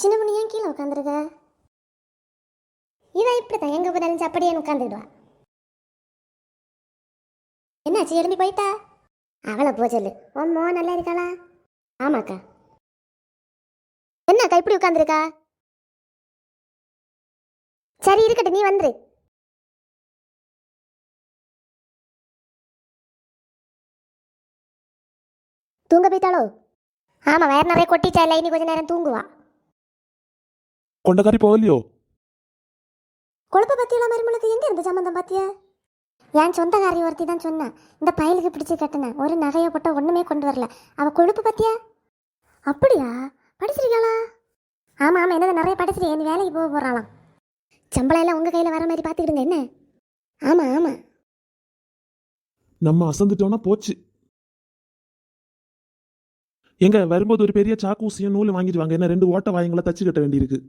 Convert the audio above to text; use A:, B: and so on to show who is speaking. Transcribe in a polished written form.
A: சின்ன பொண்ணு ஏன் கீழே உட்காந்துருக்க? இவன் இப்படித்தான் எங்க போனாலும் அப்படியே உட்காந்துடுவா. என்னாச்சு, எழும்பி போயிட்டா? அவளை போ சொல்லு. உன் மோ நல்லா இருக்காளா? ஆமாக்கா. என்னக்கா இப்படி உட்காந்துருக்கா? சரி இருக்கட்டும், நீ வந்துரு. தூங்க போயிட்டாளோ? ஆமா, வயர் நிறைய கொட்டிச்சா இல்லை, இனி கொஞ்ச நேரம் தூங்குவா.
B: கொண்டக்காரி போகலையோ?
A: கொழுப்ப பத்தியெல்லாம் மருமலுக்கு எங்க இருந்து சம்பந்தம் பாத்தியா? என் சொந்தக்காரி ஒருத்தி தான் சொன்னான், இந்த பயலுக்கு பிடிச்சி கட்டினேன், ஒரு நகையை போட்ட ஒண்ணுமே கொண்டு வரல. அவ கொழுப்பு பத்தியா? அப்படியா? படிச்சிருக்காளா? ஆமா ஆமா, என்னது நிறைய படிச்சிருக்கேன். நீ வேலைக்கு போக போறாளாம். சம்பளம் எல்லாம் உங்க கையில வர மாதிரி பாத்துக்கிடுங்க என்ன. ஆமா ஆமா.
B: நம்ம அசந்துட்டோம்னா போச்சு. எங்க வரும்போது ஒரு பெரிய சாக்கூசியும் நூலும் வாங்கிட்டு வாங்க, என்ன 2 ஓட்ட வாயங்களை தச்சு கட்ட வேண்டியிருக்கு.